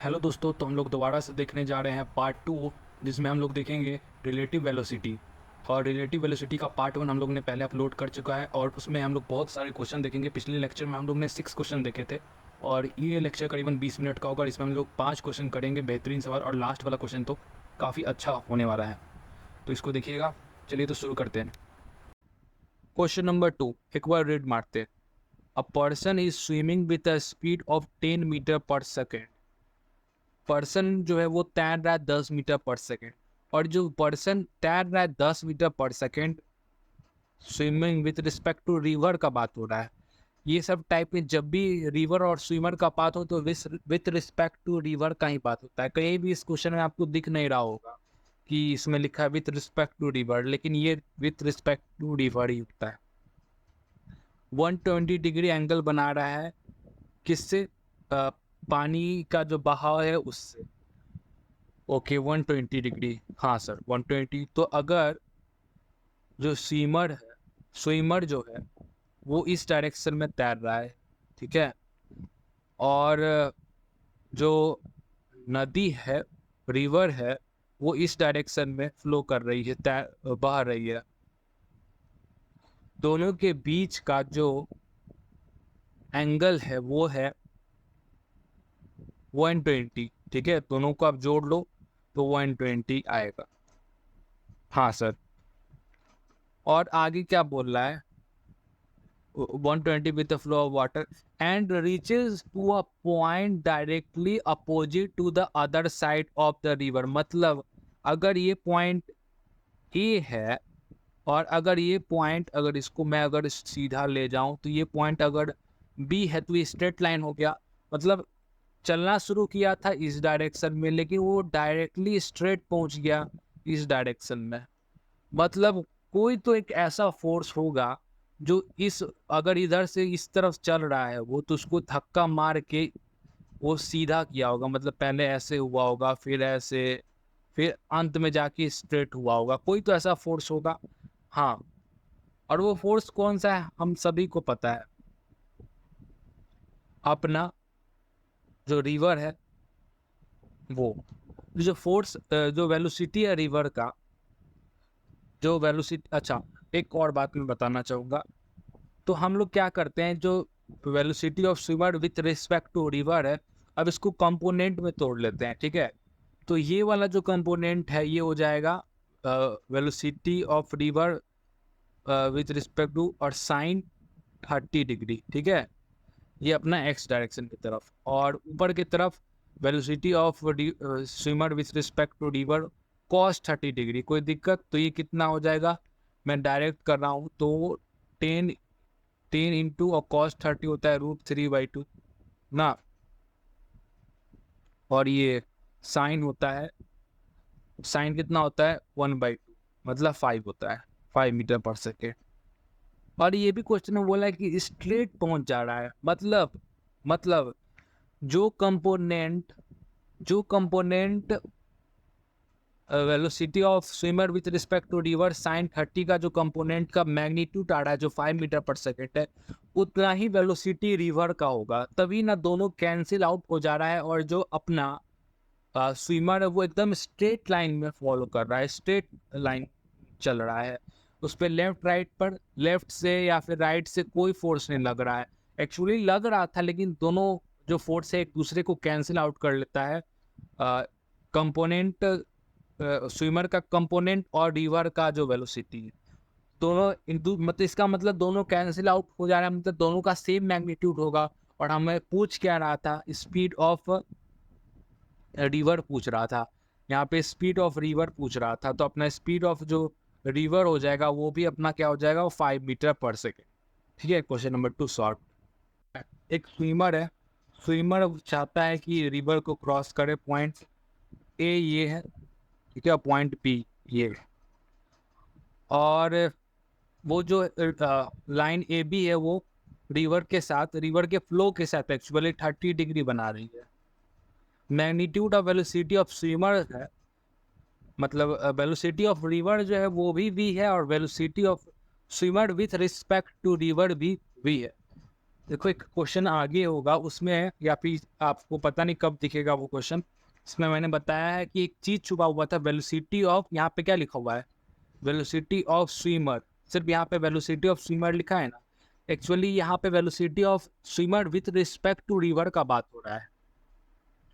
Hello दोस्तों, तो हम लोग दोबारा से देखने जा रहे हैं पार्ट 2, जिसमें हम लोग देखेंगे रिलेटिव वेलोसिटी। और रिलेटिव वेलोसिटी का पार्ट 1 हम लोग ने पहले अपलोड कर चुका है और उसमें हम लोग बहुत सारे क्वेश्चन देखेंगे। पिछले लेक्चर में हम लोग ने 6 क्वेश्चन देखे थे और ये लेक्चर करीबन 20 मिनट का होगा। इसमें हम लोग 5 क्वेश्चन करेंगे, बेहतरीन सवाल, और लास्ट वाला क्वेश्चन तो काफ़ी अच्छा होने वाला है, तो इसको देखिएगा। चलिए तो शुरू करते हैं। क्वेश्चन नंबर 2 एक बार रीड मारते हैं। A person is swimming with a speed of 10 metre per second. Person जो है वो तैर रहा है 10 मीटर पर सेकेंड, और जो पर्सन तैर रहा है 10 metre per second swimming with respect to river का बात हो रहा है। ये सब टाइप में जब भी रिवर और स्विमर का बात हो तो विथ रिस्पेक्ट टू रिवर का ही बात होता है। कहीं भी इस क्वेश्चन में आपको दिख नहीं रहा होगा कि इसमें लिखा है विथ रिस्पेक्ट टू रिवर, लेकिन ये विथ रिस्पेक्ट टू रिवर ही होता है। 120 डिग्री एंगल बना रहा है किससे? पानी का जो बहाव है उससे। ओके, 120 डिग्री, हाँ सर 120। तो अगर जो स्विमर जो है वो इस डायरेक्शन में तैर रहा है, ठीक है, और जो नदी है, रिवर है, वो इस डायरेक्शन में फ्लो कर रही है, तैर बह रही है। दोनों के बीच का जो एंगल है वो है 120, ठीक है, दोनों को आप जोड़ लो तो 120 आएगा। हाँ सर। और आगे क्या बोल रहा है? 120 with the flow of water and reaches to a point directly opposite to the other side of the river। मतलब अगर ये पॉइंट ए है और अगर ये पॉइंट, अगर इसको मैं अगर सीधा ले जाऊं तो ये पॉइंट अगर बी है तो ये स्ट्रेट लाइन हो गया। मतलब चलना शुरू किया था इस डायरेक्शन में, लेकिन वो डायरेक्टली स्ट्रेट पहुंच गया इस डायरेक्शन में। मतलब कोई तो एक ऐसा फोर्स होगा जो इस, अगर इधर से इस तरफ चल रहा है वो, तो उसको धक्का मार के वो सीधा किया होगा। मतलब पहले ऐसे हुआ होगा, फिर ऐसे, फिर अंत में जाके स्ट्रेट हुआ होगा। कोई तो ऐसा फोर्स होगा। हाँ, और वो फोर्स कौन सा है हम सभी को पता है। अपना जो रिवर है वो, जो फोर्स, जो वेलोसिटी है रिवर का, जो वेलोसिटी। अच्छा, एक और बात मैं बताना चाहूँगा। तो हम लोग क्या करते हैं, जो velocity of swimmer with respect to river है, अब इसको कंपोनेंट में तोड़ लेते हैं, ठीक है। तो ये वाला जो कंपोनेंट है ये हो जाएगा velocity of river with respect to और साइन 30 डिग्री, ठीक है। ये अपना एक्स डायरेक्शन की तरफ, और ऊपर की तरफ velocity of swimmer with respect to river cos 30 degree. कोई दिक्कत? तो ये कितना हो जाएगा, मैं डायरेक्ट कर रहा हूँ तो 10 इंटू और कॉस 30 होता है √3/2 ना, और ये साइन होता है, साइन कितना होता है 1/2, मतलब 5 होता है, 5 मीटर पर सेकेंड। और ये भी क्वेश्चन में बोला है कि स्ट्रेट पहुंच जा रहा है। मतलब जो कंपोनेंट जो component velocity of swimmer with respect to river sine 30 का जो कंपोनेंट का मैग्नीट्यूड आ रहा है जो 5 मीटर पर सेकेंड है, उतना ही वेलोसिटी रिवर का होगा। तभी ना दोनों कैंसिल आउट हो जा रहा है, और जो अपना स्विमर है वो एकदम स्ट्रेट लाइन में फॉलो कर रहा है, स्ट्रेट लाइन चल रहा है। उस पर लेफ्ट राइट पर, लेफ्ट से या फिर राइट से कोई फोर्स नहीं लग रहा है। एक्चुअली लग रहा था, लेकिन दोनों जो फोर्स है एक दूसरे को कैंसिल आउट कर लेता है। कंपोनेंट, स्विमर का कंपोनेंट और रिवर का जो वेलोसिटी है, दोनों मतलब इसका मतलब दोनों कैंसिल आउट हो जा रहा है, मतलब दोनों का सेम मैग्नीट्यूड होगा। और हमें पूछ क्या रहा था, स्पीड ऑफ रिवर पूछ रहा था, यहाँ पे स्पीड ऑफ रिवर पूछ रहा था। तो अपना स्पीड ऑफ जो रिवर हो जाएगा वो भी अपना क्या हो जाएगा, वो 5 मीटर पर सेकेंड। ठीक है, क्वेश्चन नंबर 2 सॉल्व। एक स्विमर है, स्विमर चाहता है कि रिवर को क्रॉस करे। पॉइंट ए ये है, ठीक है, पॉइंट बी ये है। और वो जो लाइन ए बी है वो रिवर के साथ, रिवर के फ्लो के साथ एक्चुअली 30 डिग्री बना रही है। Magnitude of velocity of swimmer है, मतलब वेलोसिटी ऑफ रिवर जो है वो भी है, और velocity of swimmer with respect to river भी है। देखो एक क्वेश्चन आगे होगा उसमें, या फिर आपको पता नहीं कब दिखेगा वो क्वेश्चन। इसमें मैंने बताया है कि एक चीज़ छुपा हुआ था, वेलोसिटी ऑफ, यहाँ पे क्या लिखा हुआ है, वेलोसिटी ऑफ स्विमर। सिर्फ यहाँ पे वेलोसिटी ऑफ स्विमर लिखा है ना, एक्चुअली यहाँ पे velocity of swimmer with respect to river का बात हो रहा है,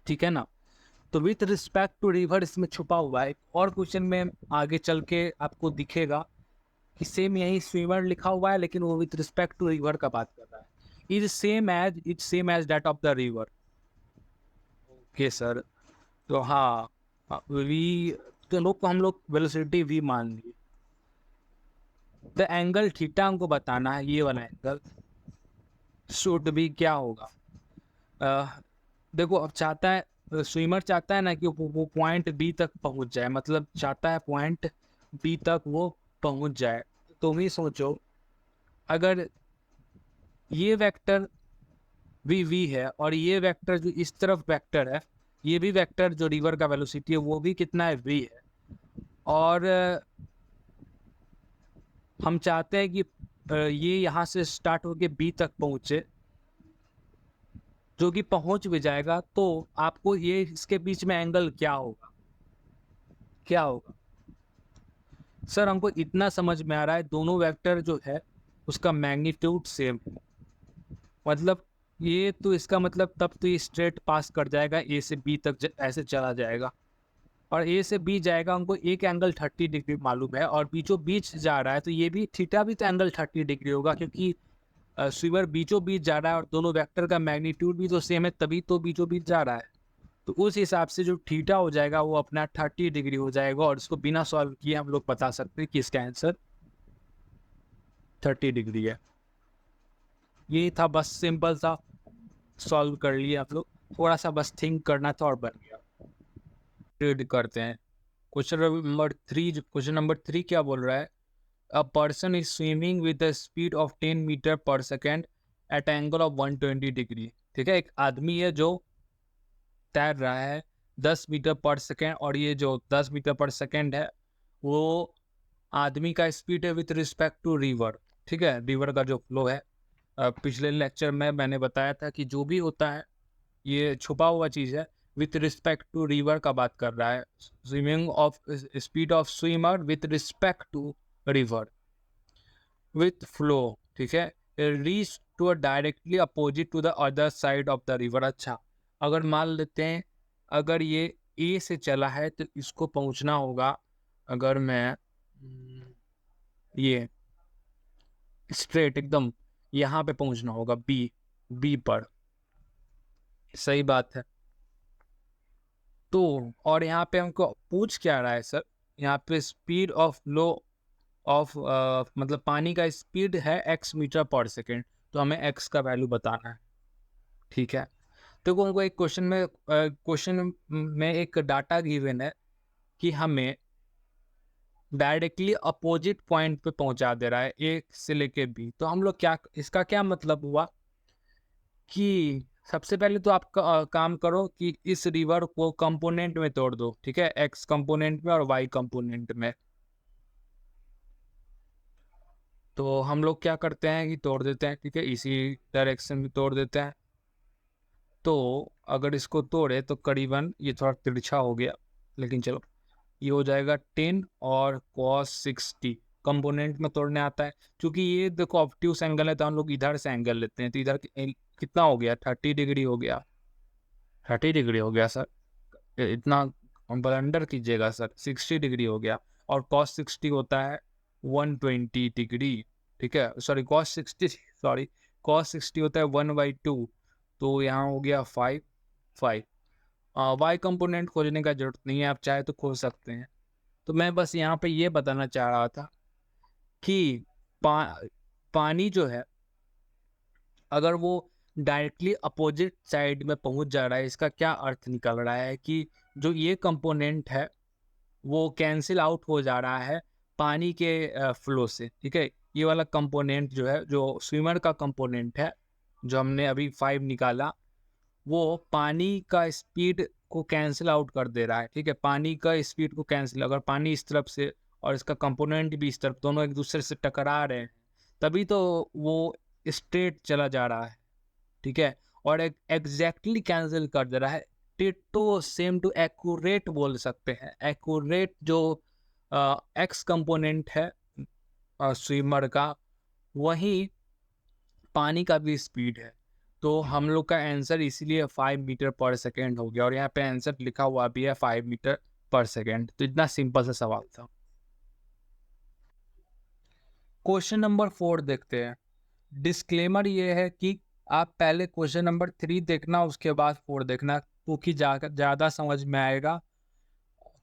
ठीक है ना। तो विथ रिस्पेक्ट टू रिवर इसमें छुपा हुआ है। और क्वेश्चन में आगे चल के आपको दिखेगा कि सेम यही स्विमर लिखा हुआ है, लेकिन वो विथ रिस्पेक्ट टू रिवर का बात कर रहा है। Same as that of the river. Okay sir. तो हाँ, वी, तो लोग को हम लोग वेलोसिटी वी मान लिए। द एंगल थीटा हमको बताना है, ये वाला एंगल शुड भी क्या होगा। देखो अब चाहता है स्विमर, चाहता है ना कि वो पॉइंट बी तक पहुंच जाए, मतलब चाहता है पॉइंट बी तक वो पहुंच जाए। तो तुम ही सोचो, अगर ये वेक्टर वी है और ये वेक्टर जो इस तरफ वेक्टर है, ये भी वेक्टर जो रिवर का वेलोसिटी है वो भी कितना है, वी है। और हम चाहते हैं कि ये यहाँ से स्टार्ट होके बी तक पहुँचे, जो कि पहुँच भी जाएगा। तो आपको ये इसके बीच में एंगल क्या होगा, क्या होगा। सर हमको इतना समझ में आ रहा है, दोनों वेक्टर जो है उसका मैग्नीट्यूड सेम है। मतलब ये तो इसका मतलब तब तो ये स्ट्रेट पास कर जाएगा, ए से बी तक ऐसे चला जाएगा, और ए से बी जाएगा। हमको एक एंगल 30 डिग्री मालूम है, और बीचों बीच जा रहा है तो ये भी थीटा भी तो एंगल 30 डिग्री होगा, क्योंकि स्विमर बीचों बीच जा रहा है और दोनों वेक्टर का मैग्नीट्यूड भी तो सेम है, तभी तो बीचों बीच जा रहा है। तो उस हिसाब से जो थीटा हो जाएगा वो अपना 30 डिग्री हो जाएगा, और इसको बिना सॉल्व किए हम लोग बता सकते हैं कि इसका आंसर 30 डिग्री है। ये था बस, सिंपल सा सॉल्व कर लिया आप लोग, थोड़ा सा बस थिंक करना था और बन गया। रीड करते हैं क्वेश्चन नंबर 3 क्या बोल रहा है। A person is swimming with the speed of 10 metre per second at angle of 120 degree. ठीक है, एक आदमी है जो तैर रहा है 10 मीटर पर सेकेंड, और ये जो 10 मीटर पर सेकेंड है वो आदमी का स्पीड है विथ रिस्पेक्ट टू रिवर। ठीक है, रिवर का जो फ्लो है। पिछले लेक्चर में मैंने बताया था कि जो भी होता है ये छुपा हुआ चीज़ है, विथ रिस्पेक्ट टू रिवर का बात कर रहा है। Swimming of, speed of swimmer with respect to river with flow. ठीक है, reach to directly opposite to the other side of the river. अच्छा, अगर मान लेते हैं अगर ये ए से चला है तो इसको पहुंचना होगा, अगर मैं ये स्ट्रेट एकदम यहाँ पे पहुंचना होगा बी, बी पर। सही बात है। तो और यहाँ पे हमको पूछ क्या रहा है सर, यहाँ पे स्पीड ऑफ फ्लो ऑफ, मतलब पानी का स्पीड है x मीटर पर सेकेंड, तो हमें x का वैल्यू बताना है। ठीक है, तो हमको एक क्वेश्चन में एक डाटा गिवन है कि हमें डायरेक्टली अपोजिट पॉइंट पे पहुंचा दे रहा है ए से लेके बी। तो हम लोग क्या, इसका क्या मतलब हुआ कि सबसे पहले तो आप काम करो कि इस रिवर को कंपोनेंट में तोड़ दो। ठीक है, एक्स कंपोनेंट में और वाई कंपोनेंट में। तो हम लोग क्या करते हैं कि तोड़ देते हैं, ठीक है, इसी डायरेक्शन में तोड़ देते हैं। तो अगर इसको तोड़े तो करीबन ये थोड़ा तिरछा हो गया, लेकिन चलो ये हो जाएगा 10 और cos 60 कंपोनेंट में तोड़ने आता है। क्योंकि ये देखो ऑब्ट्यूस एंगल है तो हम लोग इधर से एंगल लेते हैं, तो इधर कितना हो गया, 30 डिग्री हो गया। 30 डिग्री हो गया सर, इतना ब्लंडर कीजिएगा सर, 60 डिग्री हो गया। और cos 60 होता है 120 डिग्री। ठीक है, सॉरी cos 60, सॉरी cos 60 होता है 1/2, तो यहाँ हो गया 5। वाई कंपोनेंट खोजने का जरूरत नहीं है, आप चाहे तो खोज सकते हैं। तो मैं बस यहाँ पे ये बताना चाह रहा था कि पानी जो है अगर वो डायरेक्टली अपोजिट साइड में पहुंच जा रहा है, इसका क्या अर्थ निकल रहा है कि जो ये कंपोनेंट है वो कैंसिल आउट हो जा रहा है पानी के फ्लो से। ठीक है, ये वाला कंपोनेंट जो है, जो स्विमर का कंपोनेंट है, जो हमने अभी 5 निकाला, वो पानी का स्पीड को कैंसिल आउट कर दे रहा है। ठीक है, पानी का स्पीड को कैंसिल, अगर पानी इस तरफ से और इसका कंपोनेंट भी इस तरफ, दोनों एक दूसरे से टकरा रहे हैं, तभी तो वो स्ट्रेट चला जा रहा है। ठीक है, और एग्जैक्टली कैंसिल कर दे रहा है। टिट्टो सेम टू एक्यूरेट बोल सकते हैं। एक्यूरेट जो एक्स कंपोनेंट है स्विमर का, वही पानी का भी स्पीड है। तो हम लोग का आंसर इसीलिए 5 मीटर पर सेकेंड हो गया, और यहाँ पे आंसर लिखा हुआ भी है 5 मीटर पर सेकेंड। तो इतना सिंपल सा सवाल था। क्वेश्चन नंबर 4 देखते हैं। डिस्क्लेमर ये है कि आप पहले क्वेश्चन नंबर 3 देखना, उसके बाद 4 देखना, क्योंकि ज़्यादा समझ में आएगा।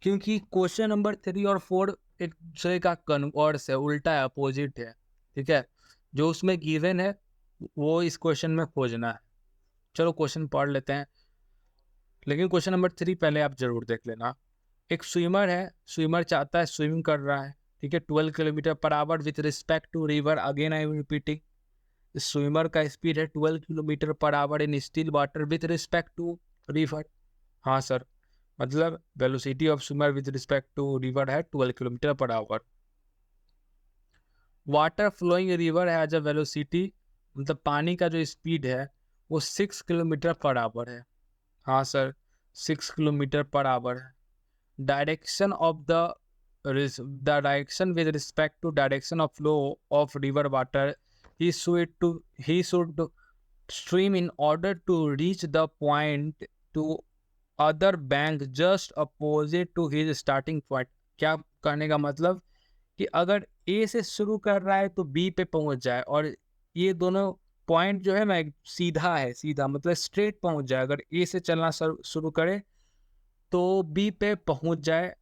क्योंकि क्वेश्चन नंबर 3 और 4 एक दूसरे का कन्वर्स है, उल्टा है, अपोजिट है। ठीक है, जो उसमें गिवन है वो इस क्वेश्चन में खोजना है। चलो क्वेश्चन पढ़ लेते हैं, लेकिन क्वेश्चन नंबर 3 पहले आप जरूर देख लेना। एक स्विमर है, स्विमर चाहता है, स्विमिंग कर रहा है, ठीक है, 12 kilometre per hour with respect to river. Again I am repeating, swimmer का स्पीड है 12 kilometre per hour in still water with respect to river. हाँ सर, मतलब velocity of swimmer with respect to river है 12 kilometre per hour. Water flowing river has a velocity, मतलब पानी का जो speed है वो 6 किलोमीटर पर आवर है। हाँ सर, 6 किलोमीटर पर आवर है। Direction of the direction with respect to direction of flow of river water, he should stream in order to reach the point to other bank just opposite to his starting point। क्या करने का मतलब कि अगर ए से शुरू कर रहा है तो बी पे पहुंच जाए, और ये दोनों पॉइंट जो है ना सीधा है, सीधा मतलब स्ट्रेट पहुंच जाए। अगर ए से चलना शुरू करे तो बी पे पहुंच जाए।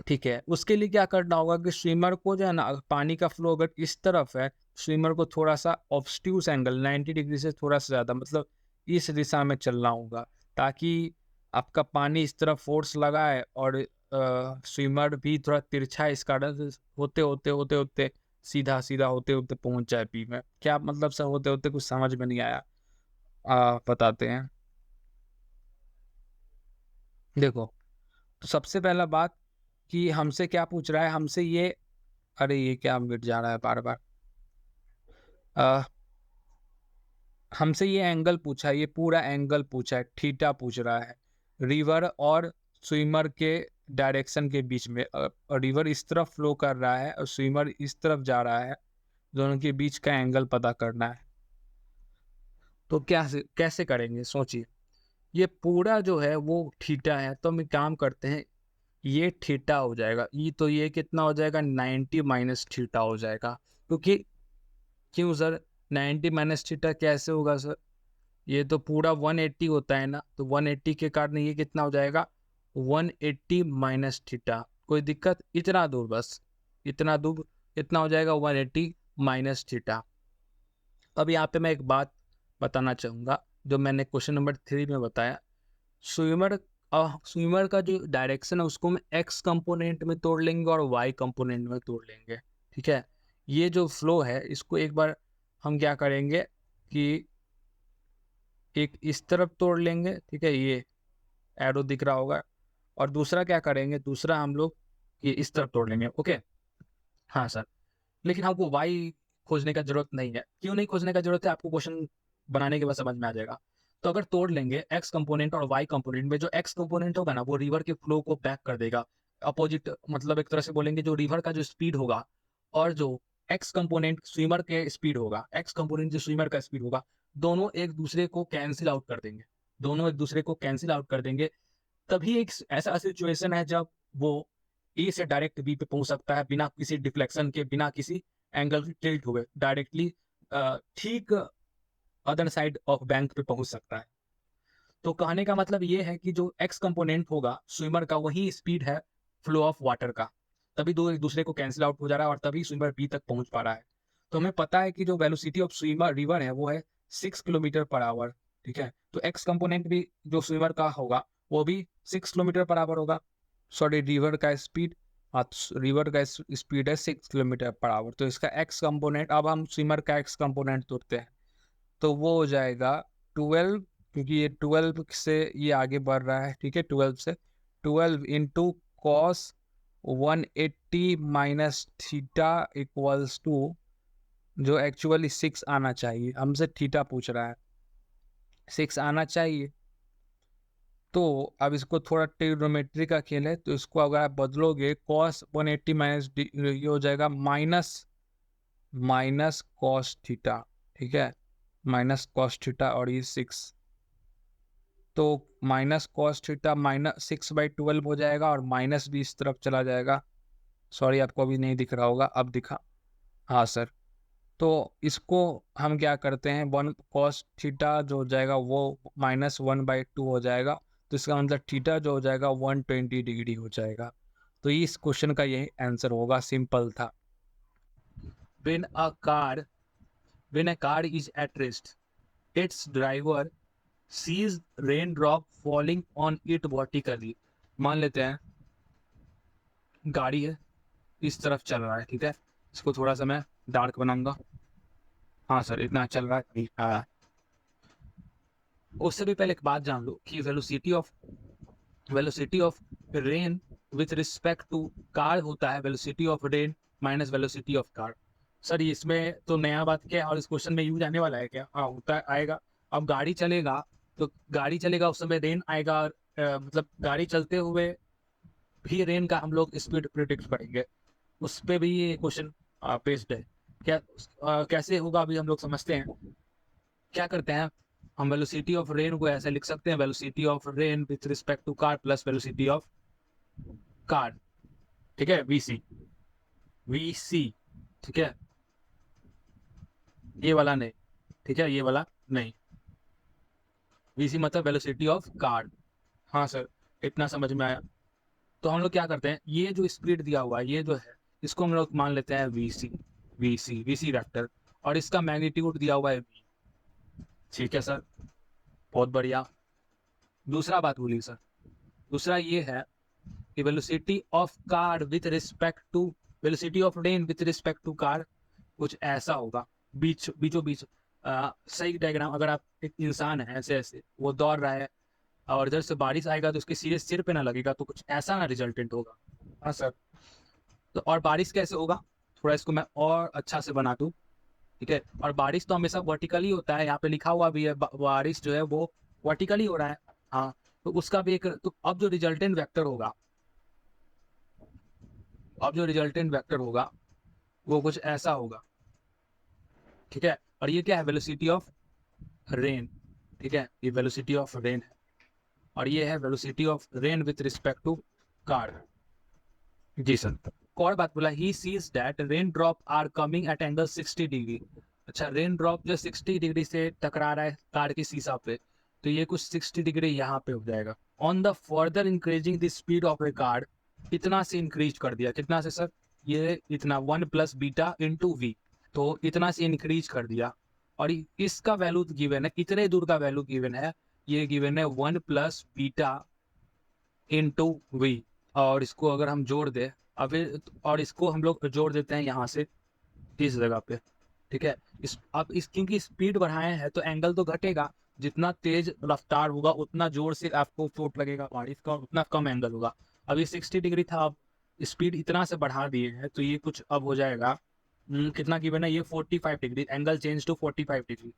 ठीक है, उसके लिए क्या करना होगा कि स्विमर को जो है ना, पानी का फ्लो अगर इस तरफ है, स्विमर को थोड़ा सा ऑब्स्ट्यूस एंगल 90 डिग्री से थोड़ा सा ज़्यादा, मतलब इस दिशा में चलना होगा, ताकि आपका पानी इस तरफ फोर्स लगाए और स्विमर भी थोड़ा तिरछा इस कारण से होते होते होते होते सीधा सीधा होते होते पहुंच जाए बी में। क्या मतलब सर होते होते कुछ समझ में नहीं आया, बताते हैं। देखो, तो सबसे पहला बात कि हमसे क्या पूछ रहा है, हमसे ये, अरे ये क्या मिट जा रहा है बार बार। हमसे ये एंगल पूछा है, ये पूरा एंगल पूछा है, थीटा पूछ रहा है रिवर और स्विमर के डायरेक्शन के बीच में। रिवर इस तरफ फ्लो कर रहा है और स्विमर इस तरफ जा रहा है, दोनों के बीच का एंगल पता करना है। तो क्या कैसे करेंगे सोचिए। ये पूरा जो है वो थीटा है, तो हम एक काम करते हैं, ये थीटा हो जाएगा, ये तो ये कितना हो जाएगा 90 माइनस थीटा हो जाएगा। क्योंकि क्यों सर 90 माइनस थीटा कैसे होगा सर, ये तो पूरा 180 होता है ना, तो 180 के कारण ये कितना हो जाएगा 180 माइनस थीटा। कोई दिक्कत, इतना दूर बस, इतना दूर इतना हो जाएगा 180 माइनस थीटा। अब यहाँ पे मैं एक बात बताना चाहूँगा, जो मैंने क्वेश्चन नंबर 3 में बताया। स्विमर स्विमर का जो डायरेक्शन है उसको हम एक्स कंपोनेंट में तोड़ लेंगे और वाई कंपोनेंट में तोड़ लेंगे। ठीक है, ये जो फ्लो है इसको एक बार हम क्या करेंगे कि एक इस तरफ तोड़ लेंगे, ठीक है, ये एरो दिख रहा होगा, और दूसरा क्या करेंगे, दूसरा हम लोग ये इस तरफ तोड़ लेंगे। ओके, हाँ सर, लेकिन हमको वाई खोजने का जरूरत नहीं है। क्यों नहीं खोजने का जरूरत है, आपको क्वेश्चन बनाने के बाद समझ में आ जाएगा। तो अगर तोड़ लेंगे एक्स कंपोनेंट और वाई कंपोनेंट में, जो एक्स कंपोनेंट होगा ना वो रिवर के फ्लो को बैक कर देगा, अपोजिट, मतलब एक तरह से बोलेंगे जो रिवर का जो स्पीड होगा, और जो एक्स कंपोनेंट स्विमर के स्पीड होगा, एक्स कंपोनेंट जो स्विमर का स्पीड होगा, दोनों एक दूसरे को कैंसिल आउट कर देंगे, दोनों एक दूसरे को कैंसिल आउट कर देंगे। तभी एक ऐसा सिचुएशन है जब वो ए से डायरेक्ट बी पे पहुंच सकता है, बिना किसी डिफ्लेक्शन के, बिना किसी एंगल की टिल्ट हुए, डायरेक्टली ठीक अदर साइड ऑफ बैंक पे पहुंच सकता है। तो कहने का मतलब ये है कि जो एक्स कंपोनेंट होगा स्विमर का, वही स्पीड है फ्लो ऑफ वाटर का, तभी दो एक दूसरे को कैंसिल आउट हो जा रहा है और तभी स्विमर बी तक पहुंच पा रहा है। तो हमें पता है कि जो वेलोसिटी ऑफ स्विमर रिवर है वो है 6 किलोमीटर पर आवर। ठीक है, तो एक्स कंपोनेंट भी जो स्विमर का होगा वो भी 6 किलोमीटर पर आवर होगा। सॉरी, रिवर का स्पीड, रिवर का स्पीड है 6 किलोमीटर पर आवर। तो इसका एक्स कंपोनेंट, अब हम स्विमर का एक्स कंपोनेंट तोड़ते हैं, तो वो हो जाएगा 12, क्योंकि ये 12 से ये आगे बढ़ रहा है। ठीक है, 12 से 12 into cos 180 minus theta equals to जो एक्चुअली 6 आना चाहिए, हमसे थीटा पूछ रहा है, 6 आना चाहिए। तो अब इसको थोड़ा ट्रिग्नोमेट्री का खेल है, तो इसको अगर आप बदलोगे cos 180 माइनस ये हो जाएगा माइनस माइनस कॉस थीटा, ठीक है, माइनस कॉस थीटा और ये 6, तो माइनस कॉस थीटा माइनस 6/12 हो जाएगा और माइनस भी इस तरफ चला जाएगा। सॉरी आपको अभी नहीं दिख रहा होगा, अब दिखा, हाँ सर। तो इसको हम क्या करते हैं, 1 कॉस थीटा जो हो जाएगा वो -1/2 हो जाएगा, तो इसका मतलब थीटा जो हो जाएगा 120 डिग्री हो जाएगा। तो इस क्वेश्चन का यही आंसर होगा, सिंपल था। When a car is at rest, its driver sees raindrop falling on it vertically. मान लेते हैं गाड़ी है, इस तरफ चल रहा है, ठीक है, इसको थोड़ा सा मैं डार्क बनाऊंगा, हाँ सर इतना चल रहा है, हाँ। उससे भी पहले एक बात जान लो कि velocity of rain with respect to car होता है velocity of rain minus velocity of car. Sir इसमें तो नया बात क्या है और इस क्वेश्चन में यूज आने वाला है क्या? हाँ होता आएगा। अब गाड़ी चलेगा तो गाड़ी चलेगा उस समय रेन आएगा, मतलब गाड़ी चलते हुए भी रेन का हम लोग स्पीड प्रिडिक्ट करेंगे, उस पर भी ये क्वेश्चन बेस्ड है। क्या कैसे होगा अभी हम लोग समझते हैं। क्या करते हैं हम, वेलोसिटी ऑफ रेन को ऐसे लिख सकते हैं, velocity of rain with respect to car plus velocity of car, ठीक है, वीसी, ठीक है, ये वाला नहीं, ठीक है, ये वाला नहीं, वीसी मतलब वेलोसिटी ऑफ कार। हाँ सर इतना समझ में आया। तो हम लोग क्या करते हैं, ये जो स्पीड दिया हुआ है ये जो है, इसको हम लोग मान लेते हैं वीसी वेक्टर, और इसका मैग्नीट्यूड दिया हुआ है v, ठीक है सर, बहुत बढ़िया। दूसरा बात बोलिए सर, दूसरा ये है कि velocity of car with respect to velocity of rain with respect to car कुछ ऐसा होगा, बीचों बीच सही डायग्राम। अगर आप एक इंसान है ऐसे ऐसे वो दौड़ रहा है और इधर से बारिश आएगा तो उसके सीधे सिर पे ना लगेगा, तो कुछ ऐसा ना रिजल्टेंट होगा। हाँ सर। तो और बारिश कैसे होगा, थोड़ा इसको मैं और अच्छा से बना दूं, ठीक है, और बारिश तो हमेशा वर्टिकली होता है, यहाँ पे लिखा हुआ भी है बारिश जो है वो वर्टिकली हो रहा है। हाँ तो उसका भी एक, तो अब जो रिजल्टेंट वेक्टर होगा, वो कुछ ऐसा होगा, ठीक है। और ये क्या है, वेलोसिटी ऑफ रेन, ठीक है, ये वेलोसिटी ऑफ रेन है, और ये है velocity of rain with respect to car. जी सर। और बात बोला, he sees that rain drop are coming at angle 60 degree. अच्छा रेन ड्रॉप जो 60 डिग्री से टकरा रहा है कार के शीशा पे, तो ये कुछ 60 डिग्री यहाँ पे हो जाएगा। On the further increasing the speed of A car, इतना से इंक्रीज कर दिया, कितना से सर, ये इतना 1 प्लस बीटा इंटू वी, तो इतना से इंक्रीज कर दिया। और इसका वैल्यू गिवन है, कितने दूर का वैल्यू गिवन है, ये गिवन है 1 प्लस बीटा इंटू वी। और इसको अगर हम जोड़ दे अभी, और इसको हम लोग जोड़ देते हैं यहाँ से इस जगह पे, ठीक है। अब इस क्योंकि स्पीड बढ़ाए हैं तो एंगल तो घटेगा, जितना तेज रफ्तार होगा उतना जोर से आपको चोट लगेगा, बारिश का उतना कम एंगल होगा। अभी 60 डिग्री था, अब स्पीड इतना से बढ़ा दिए हैं तो ये कुछ अब हो जाएगा, कितना गिवन है, ये 45 degree, angle change to 45 degree,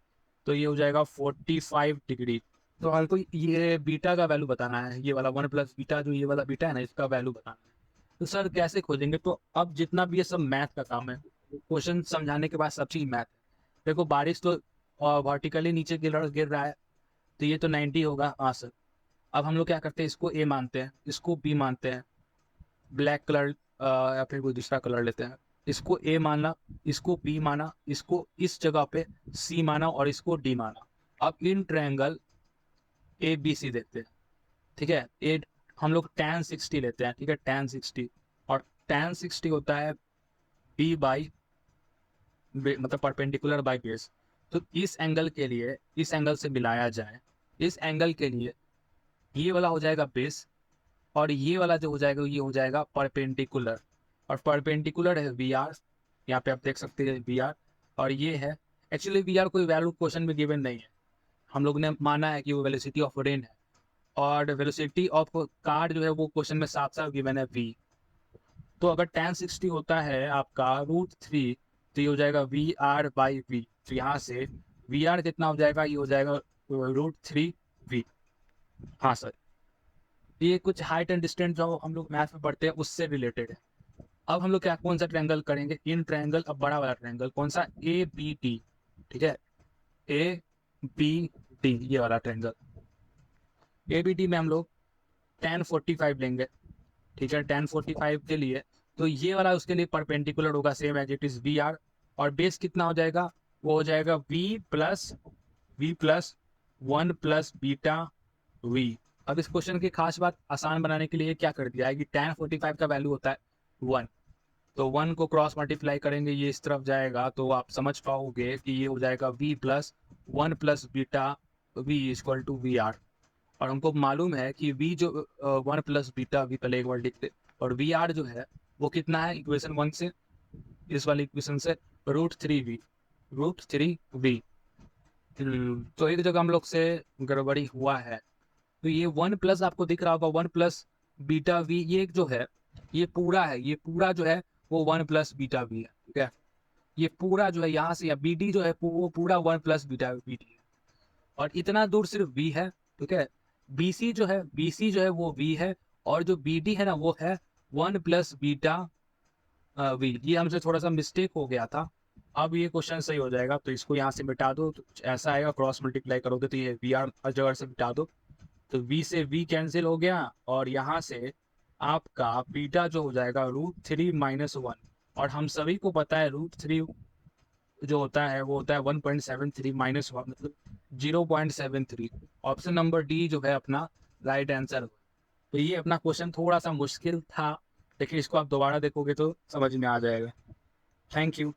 तो ये हो जाएगा 45 डिग्री। तो हमको ये बीटा का वैल्यू बताना है, ये वाला 1 प्लस बीटा, जो ये वाला बीटा है ना, इसका वैल्यू बताना है। तो सर कैसे खोजेंगे, तो अब जितना भी ये सब मैथ का काम है, क्वेश्चन समझाने के बाद सब चीज मैथ है। देखो बारिश तो वर्टिकली नीचे गिर रहा है, तो ये तो 90 होगा, हाँ सर। अब हम लोग क्या करते हैं, इसको ए मानते हैं, इसको बी मानते हैं, ब्लैक कलर या फिर कोई दूसरा कलर लेते हैं, इसको ए माना, इसको बी माना, इसको इस जगह पे सी माना और इसको डी माना। अब in triangle A B C देखते हैं, ठीक है। ए हम लोग tan 60 लेते हैं, ठीक है, tan 60, और tan 60 होता है बी बाई, मतलब परपेंडिकुलर बाई बेस। तो इस एंगल के लिए इस एंगल से मिलाया जाए, इस एंगल के लिए ये वाला हो जाएगा बेस, और ये वाला जो हो जाएगा ये हो जाएगा परपेंडिकुलर, और परपेंडिकुलर है वी आर, यहाँ पे आप देख सकते हैं वी आर। और ये है, एक्चुअली वी आर कोई वैल्यू क्वेश्चन में गिवन नहीं है, हम लोग ने माना है कि वो वेलोसिटी ऑफ रेन है, और वेलोसिटी ऑफ कार जो है वो क्वेश्चन में साफ साफ गिवन है v। तो अगर tan 60 होता है आपका √3, तो ये हो जाएगा वी आर बाई वी। तो यहाँ से वी आर कितना हो जाएगा, ये हो जाएगा √3v। हाँ सर, ये कुछ हाइट एंड डिस्टेंस जो हम लोग मैथ में पढ़ते हैं उससे रिलेटेड है। अब हम लोग क्या कौन सा ट्रायंगल करेंगे, इन ट्रायंगल, अब बड़ा वाला ट्रायंगल कौन सा, ए बी डी। ठीक है, ए बी डी, ये वाला ट्रायंगल। ए बी डी में हम लोग tan 45 लेंगे। ठीक है, tan 45 के लिए तो ये वाला उसके लिए परपेंडिकुलर होगा, same as it is V R. और बेस कितना हो जाएगा, वो हो जाएगा v plus 1 plus beta v। अब इस क्वेश्चन की खास बात आसान बनाने के लिए क्या कर दिया है कि tan 45 का वैल्यू होता है 1, तो 1 को क्रॉस मल्टीप्लाई करेंगे, ये इस तरफ जाएगा, तो आप समझ पाओगे कि ये हो जाएगा v plus 1 plus beta v equal to V R. और हमको मालूम है कि v जो 1 प्लस बीटा v, पहले एक बार लिखते, और वी आर जो है वो कितना है इक्वेशन 1 से, इस वाली इक्वेशन से √3v। तो एक जगह हम लोग से गड़बड़ी हुआ है। तो ये 1 प्लस आपको दिख रहा होगा 1 प्लस बीटा वी, ये जो है ये पूरा है, ये पूरा जो है वो 1 प्लस बीटा वी है। ठीक है, ये पूरा जो है यहाँ से या बी डी जो है वो पूरा 1 प्लस बीटा वी डी है, और इतना दूर सिर्फ वी है। ठीक है, बी सी जो है वो वी है, और जो बी डी है ना वो है 1 प्लस बीटा वी। ये हमसे थोड़ा सा मिस्टेक हो गया था, अब ये क्वेश्चन सही हो जाएगा। तो इसको यहाँ से मिटा दो, तो कुछ ऐसा आएगा, क्रॉस मल्टीप्लाई करोगे तो ये वी आर हर जगह से मिटा दो, तो v से v कैंसिल हो गया, और यहाँ से आपका बीटा जो हो जाएगा √3 - 1। और हम सभी को पता है √3 जो होता है वो होता है 1.73 - 1 मतलब 0.73। ऑप्शन नंबर डी जो है अपना राइट आंसर। तो ये अपना क्वेश्चन थोड़ा सा मुश्किल था, लेकिन इसको आप दोबारा देखोगे तो समझ में आ जाएगा। Thank you.